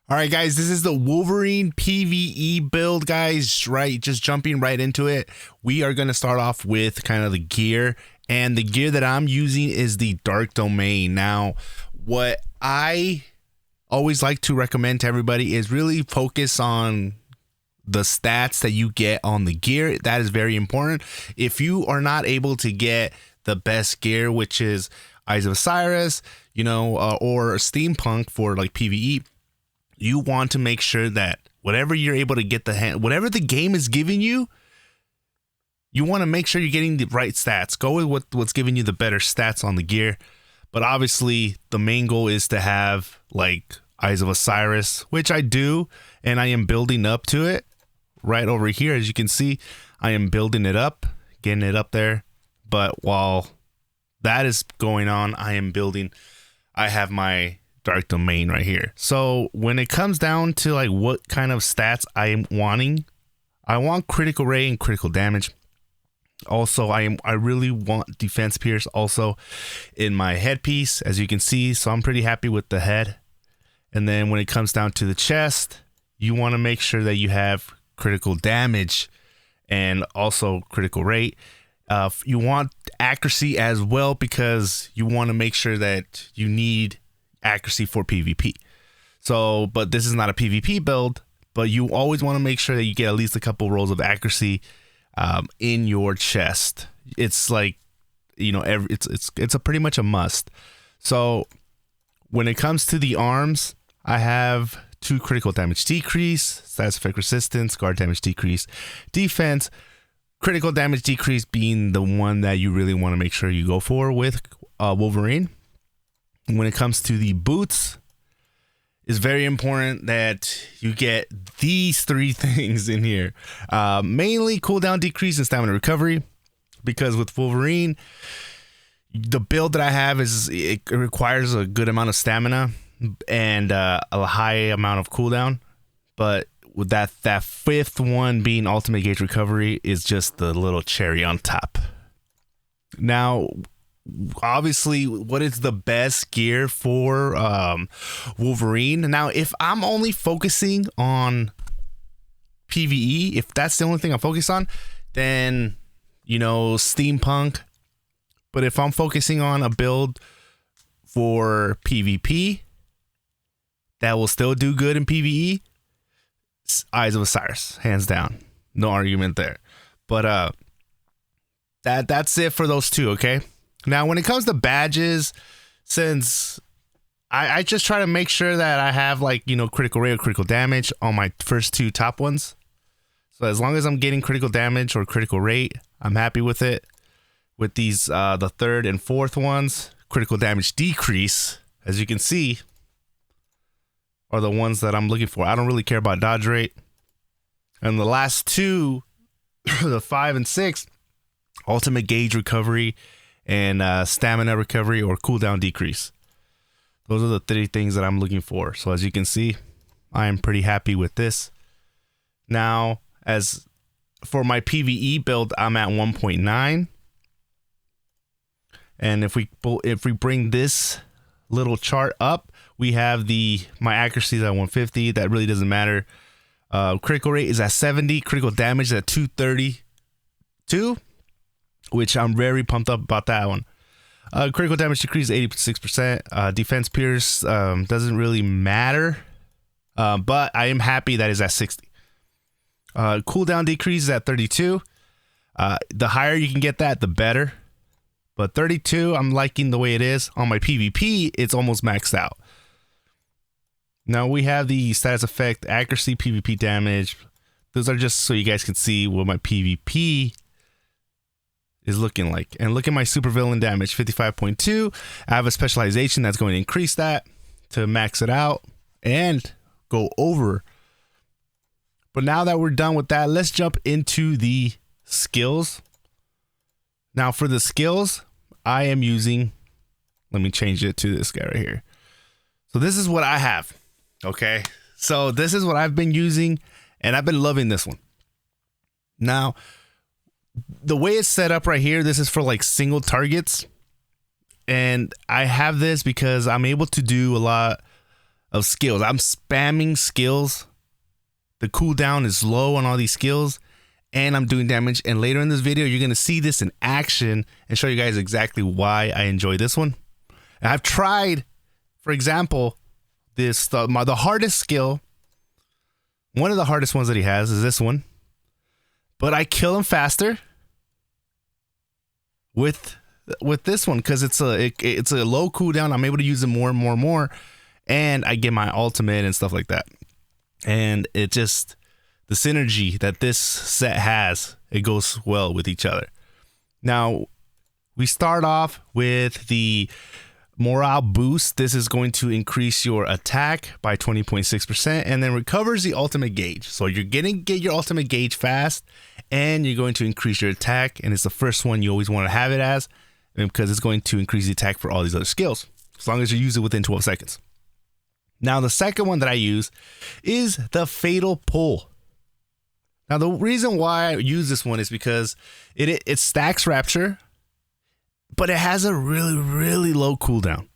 All right, guys, this is the Wolverine PVE build, guys, right? Just jumping right into it. We are going to start off with kind of the gear, and the gear that I'm using is the Dark Domain. Now, what I always like to recommend to everybody is really focus on the stats that you get on the gear. That is very important. If you are not able to get the best gear, which is Eyes of Osiris, or Steampunk for like PVE, you want to make sure that whatever you're able to get whatever the game is giving you, you want to make sure you're getting the right stats. Go with what's giving you the better stats on the gear. But obviously, the main goal is to have like Eyes of Osiris, which I do, and I am building up to it right over here. As you can see, I am building it up, getting it up there. But while that is going on, I have my Dark Domain right here. So when it comes down to like what kind of stats I am wanting, I want critical rate and critical damage. Also, I really want defense pierce also in my headpiece, as you can see. So I'm pretty happy with the head. And then when it comes down to the chest, you want to make sure that you have critical damage and also critical rate. You want accuracy as well, because you want to make sure that you need accuracy for PvP. So, but this is not a PvP build, but you always want to make sure that you get at least a couple rolls of accuracy in your chest. It's like, it's a pretty much a must. So when it comes to the arms, I have 2 critical damage decrease, status effect resistance, guard damage decrease, defense, critical damage decrease being the one that you really want to make sure you go for with Wolverine. When it comes to the boots, it's very important that you get these 3 things in here. Mainly cooldown decrease and stamina recovery, because with Wolverine, the build that I have it requires a good amount of stamina and a high amount of cooldown. But with that 5th one being ultimate gauge recovery is just the little cherry on top. Now, obviously, what is the best gear for Wolverine? Now, if I'm only focusing on PvE, if that's the only thing I'm focused on, then Steampunk. But if I'm focusing on a build for PvP that will still do good in PvE, Eyes of Osiris, hands down, no argument there. But that's it for those 2. Okay. Now, when it comes to badges, since I just try to make sure that I have critical rate or critical damage on my first 2 top ones. So as long as I'm getting critical damage or critical rate, I'm happy with it. With these, the 3rd and 4th ones, critical damage decrease, as you can see, are the ones that I'm looking for. I don't really care about dodge rate. And the last 2, the 5 and 6, ultimate gauge recovery and stamina recovery or cooldown decrease. Those are the 3 things that I'm looking for. So as you can see, I am pretty happy with this. Now, as for my PvE build, I'm at 1.9. And if we bring this little chart up, we have my accuracy is at 150. That really doesn't matter. Critical rate is at 70. Critical damage is at 232. Which I'm very pumped up about that one. Critical damage decrease 86%. Defense pierce doesn't really matter, but I am happy that is at 60. Cooldown decrease is at 32. The higher you can get that, the better. But 32, I'm liking the way it is. On my PvP, it's almost maxed out. Now we have the status effect, accuracy, PvP damage. Those are just so you guys can see what my PvP is looking like. And look at my supervillain damage, 55.2. I have a specialization that's going to increase that to max it out and go over. But now that we're done with that, let's jump into the skills. Now for the skills, I am using, let me change it to this guy right here. So this is what I have. Okay. So this is what I've been using, and I've been loving this one. Now, the way it's set up right here, this is for like single targets. And I have this because I'm able to do a lot of skills. I'm spamming skills. The cooldown is low on all these skills, and I'm doing damage. And later in this video, you're going to see this in action and show you guys exactly why I enjoy this one. And I've tried, for example, the hardest skill. One of the hardest ones that he has is this one, but I kill him faster with this one because it's a low cooldown. I'm able to use it more and more, and I get my ultimate and stuff like that. And it just, the synergy that this set has, it goes well with each other. Now, we start off with the morale boost. This is going to increase your attack by 20.6% and then recovers the ultimate gauge. So you're going to get your ultimate gauge fast, and you're going to increase your attack. And it's the first one you always want to have it as, because it's going to increase the attack for all these other skills, as long as you use it within 12 seconds. Now, the second one that I use is the Fatal Pull. Now, the reason why I use this one is because it stacks Rapture, but it has a really low cooldown.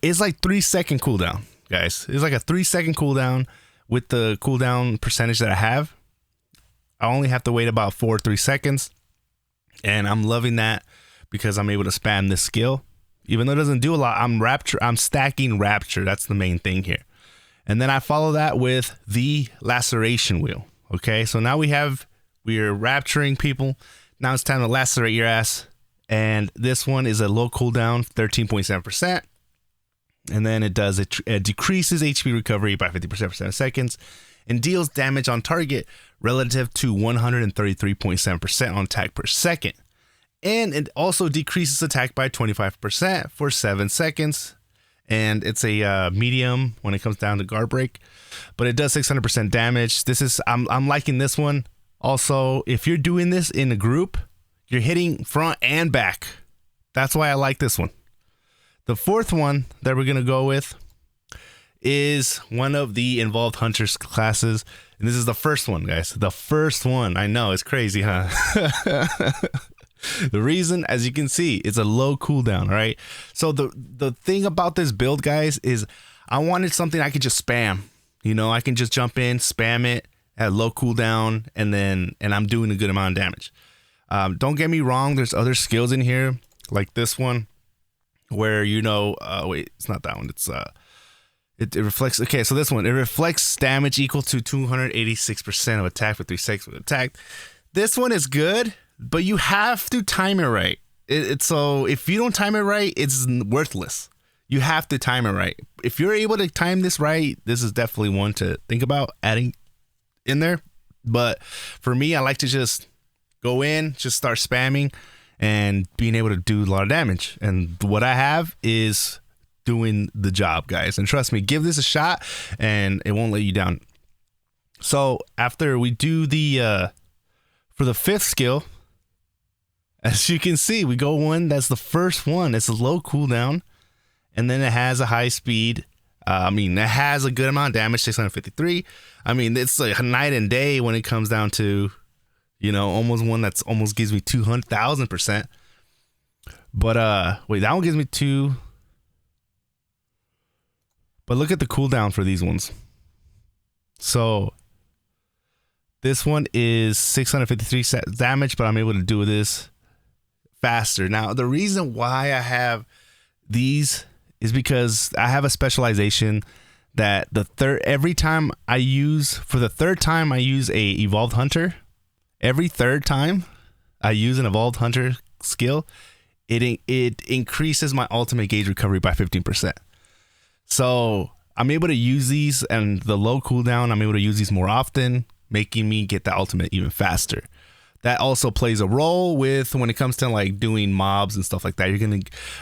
It's like 3-second cooldown, guys. It's like a 3-second cooldown with the cooldown percentage that I have. I only have to wait about 3 seconds, and I'm loving that because I'm able to spam this skill. Even though it doesn't do a lot, I'm stacking Rapture. That's the main thing here. And then I follow that with the Laceration Wheel. Okay, so now we are rapturing people. Now it's time to lacerate your ass. And this one is a low cooldown, 13.7%. And then it decreases HP recovery by 50% for 7 seconds and deals damage on target relative to 133.7% on attack per second. And it also decreases attack by 25% for 7 seconds. And it's a medium when it comes down to guard break, but it does 600% damage. I'm liking this one. Also, if you're doing this in a group, you're hitting front and back. That's why I like this one. The fourth one that we're going to go with is one of the Involved Hunters classes. And this is the first one, guys. The first one. I know, it's crazy, huh? The reason, as you can see, it's a low cooldown, all right? So the thing about this build, guys, is I wanted something I could just spam. You know, I can just jump in, spam it at low cooldown, and I'm doing a good amount of damage. Don't get me wrong, there's other skills in here, like this one, where, you know, wait, it's not that one. It's it reflects. Okay, so this one, it reflects damage equal to 286% of attack for 3 seconds of attack. This one is good, but you have to time it right. So if you don't time it right, it's worthless. You have to time it right. If you're able to time this right, this is definitely one to think about adding in there. But for me, I like to just go in, just start spamming and being able to do a lot of damage. And what I have is doing the job, guys. And trust me, give this a shot and it won't let you down. So after we do for the fifth skill, as you can see, we go one. That's the first one. It's a low cooldown. And then it has a high speed. It has a good amount of damage, 653. I mean, it's like a night and day when it comes down to, you know, almost one that's almost gives me 200,000%. But wait, that one gives me 2. But look at the cooldown for these ones. So this one is 653 damage, but I'm able to do this faster. Now, the reason why I have these is because I have a specialization that every time I use a Evolved Hunter. Every third time I use an Evolved Hunter skill, it increases my ultimate gauge recovery by 15%. So I'm able to use these, and the low cooldown, I'm able to use these more often, making me get the ultimate even faster. That also plays a role with when it comes to like doing mobs and stuff like that.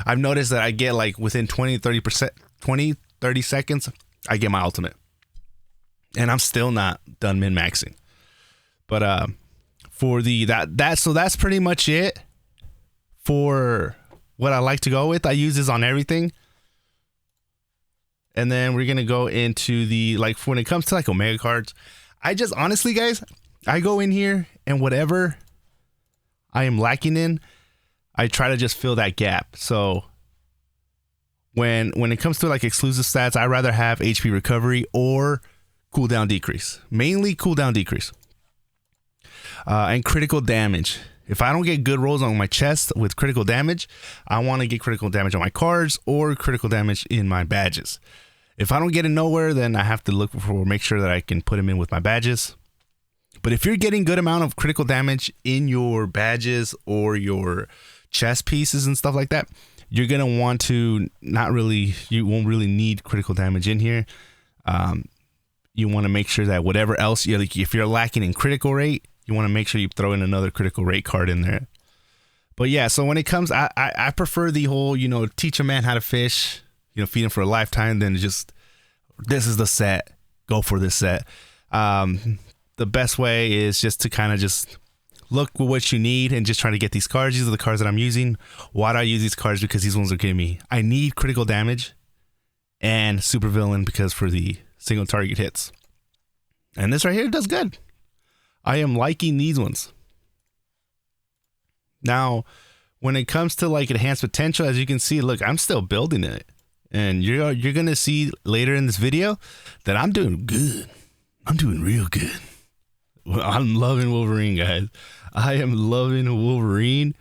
I've noticed that I get like within 30 seconds, I get my ultimate. And I'm still not done min-maxing. But so that's pretty much it for what I like to go with. I use this on everything. And then we're going to go into when it comes to like Omega cards, I just honestly, guys, I go in here and whatever I am lacking in, I try to just fill that gap. So when it comes to like exclusive stats, I'd rather have HP recovery or cooldown decrease. Mainly cooldown decrease. And critical damage. If I don't get good rolls on my chest with critical damage, I want to get critical damage on my cards or critical damage in my badges. If I don't get it nowhere, then I have to make sure that I can put them in with my badges. But if you're getting good amount of critical damage in your badges or your chest pieces and stuff like that, you're going to want to you won't really need critical damage in here. You want to make sure that whatever else, if you're lacking in critical rate, you want to make sure you throw in another critical rate card in there. But yeah, so when it comes, I prefer the whole, teach a man how to fish, feed him for a lifetime, then just, this is the set, go for this set. The best way is just to kind of just look for what you need and just try to get these cards. These are the cards that I'm using. Why do I use these cards? Because these ones are giving me, I need critical damage and super villain because for the single target hits. And this right here does good. I am liking these ones. Now, when it comes to like enhanced potential, as you can see, look, I'm still building it. And you're going to see later in this video that I'm doing good. I'm doing real good. I'm loving Wolverine, guys. I am loving Wolverine.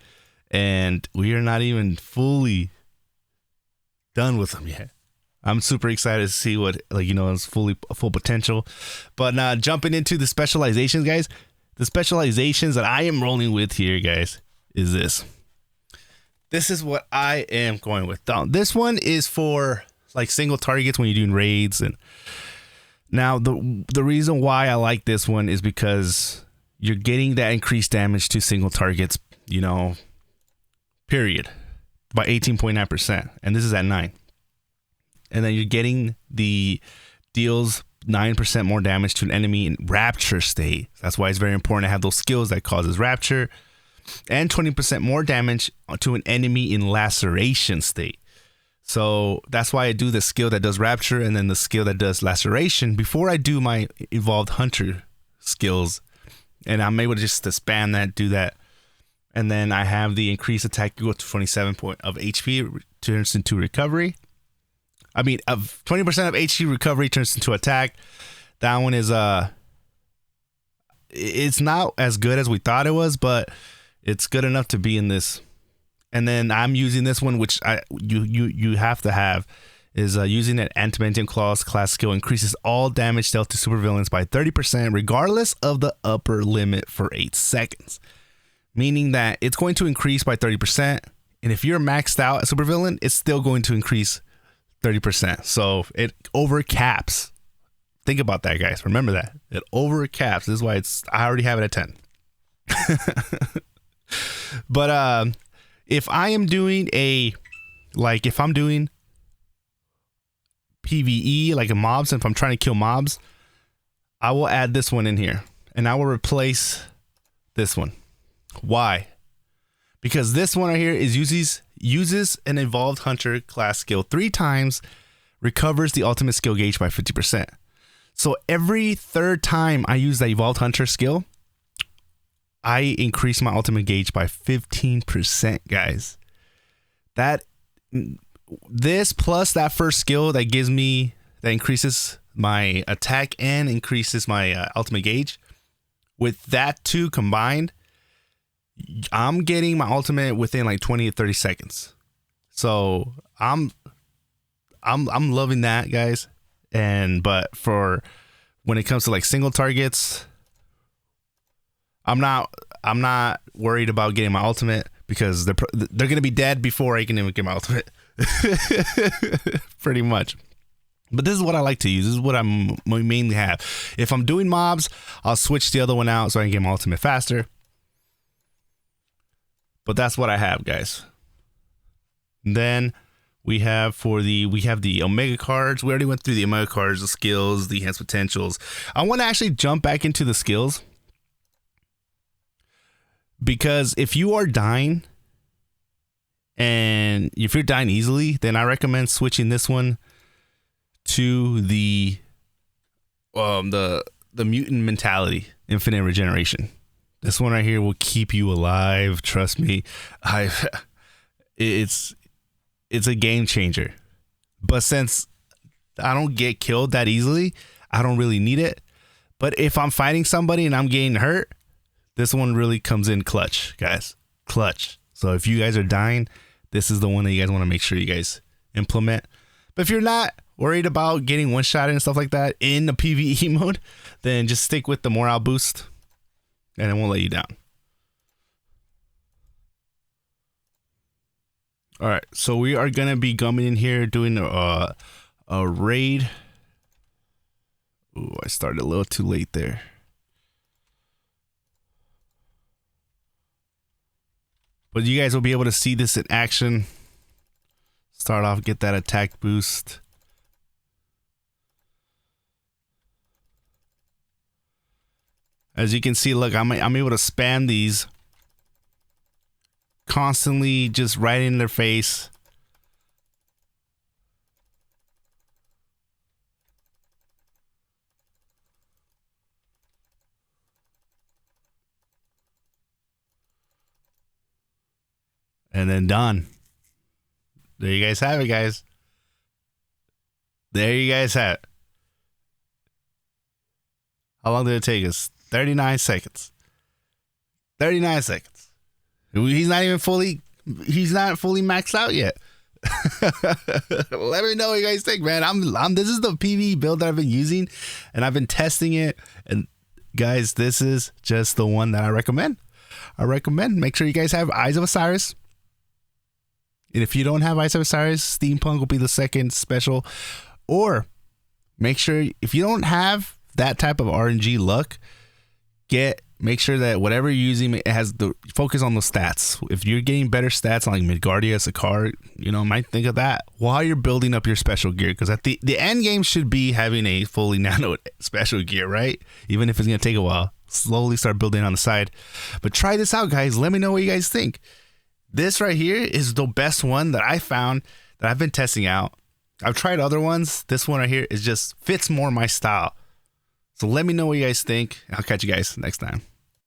And we are not even fully done with them yet. I'm super excited to see what, is full potential. But jumping into the specializations, guys. The specializations that I am rolling with here, guys, is this. This is what I am going with. Now, this one is for like single targets when you're doing raids. And now the reason why I like this one is because you're getting that increased damage to single targets, period, by 18.9%. And this is at 9. And then you're getting the deals 9% more damage to an enemy in rapture state. That's why it's very important to have those skills that causes rapture. And 20% more damage to an enemy in laceration state. So that's why I do the skill that does rapture and then the skill that does laceration before I do my evolved hunter skills. And I'm able to just to spam that, do that. And then I have the increased attack equal to 27 point of HP turns into recovery. I mean, 20% of HP recovery turns into attack. That one is it's not as good as we thought it was, but it's good enough to be in this. And then I'm using this one, which you have to have, is using an Antimantium Claws class skill increases all damage dealt to supervillains by 30%, regardless of the upper limit for 8 seconds. Meaning that it's going to increase by 30%, and if you're maxed out as supervillain, it's still going to increase 30%. So it overcaps. Think about that, guys. Remember that. It overcaps. This is why I already have it at 10. But if I am doing if I'm doing PVE, like a mobs, and if I'm trying to kill mobs, I will add this one in here. And I will replace this one. Why? Because this one right here is uses an evolved hunter class skill 3 times, recovers the ultimate skill gauge by 50%. So every third time I use the evolved hunter skill, I increase my ultimate gauge by 15%, guys. This plus that first skill that increases my attack and increases my ultimate gauge. With that 2 combined, I'm getting my ultimate within like 20 to 30 seconds. So I'm loving that, guys. But for when it comes to like single targets, I'm not worried about getting my ultimate because they're going to be dead before I can even get my ultimate. Pretty much. But this is what I like to use. This is what I mainly have. If I'm doing mobs, I'll switch the other one out so I can get my ultimate faster. But that's what I have, guys. And then we have the Omega cards. We already went through the Omega cards, the skills, the enhanced potentials. I want to actually jump back into the skills. Because if you are dying, and if you're dying easily, then I recommend switching this one to the mutant mentality, infinite regeneration. This one right here will keep you alive. Trust me. It's a game changer. But since I don't get killed that easily, I don't really need it. But if I'm fighting somebody and I'm getting hurt, this one really comes in clutch, guys. Clutch. So if you guys are dying, this is the one that you guys want to make sure you guys implement. But if you're not worried about getting one-shot and stuff like that in the PvE mode, then just stick with the morale boost and it won't let you down. All right, so we are gonna be coming in here doing a raid. Ooh, I started a little too late there. But you guys will be able to see this in action. Start off, get that attack boost. As you can see, look, I'm able to spam these constantly, just right in their face. And then done. There you guys have it, guys. There you guys have it. How long did it take us? 39 seconds. 39 seconds. He's not fully maxed out yet. Let me know what you guys think, man. This is the PvE build that I've been using and I've been testing it. And guys, this is just the one that I recommend. Make sure you guys have Eyes of Osiris. And if you don't have Eyes of Osiris, Steampunk will be the second special. Or make sure if you don't have that type of RNG luck, make sure that whatever you're using, it has the focus on the stats. If you're getting better stats on like Midgardia, Sakar, might think of that while you're building up your special gear. Because at the end game should be having a fully nano special gear, right? Even if it's gonna take a while, slowly start building on the side. But try this out, guys. Let me know what you guys think. This right here is the best one that I found that I've been testing out. I've tried other ones. This one right here is just fits more my style. So let me know what you guys think. I'll catch you guys next time.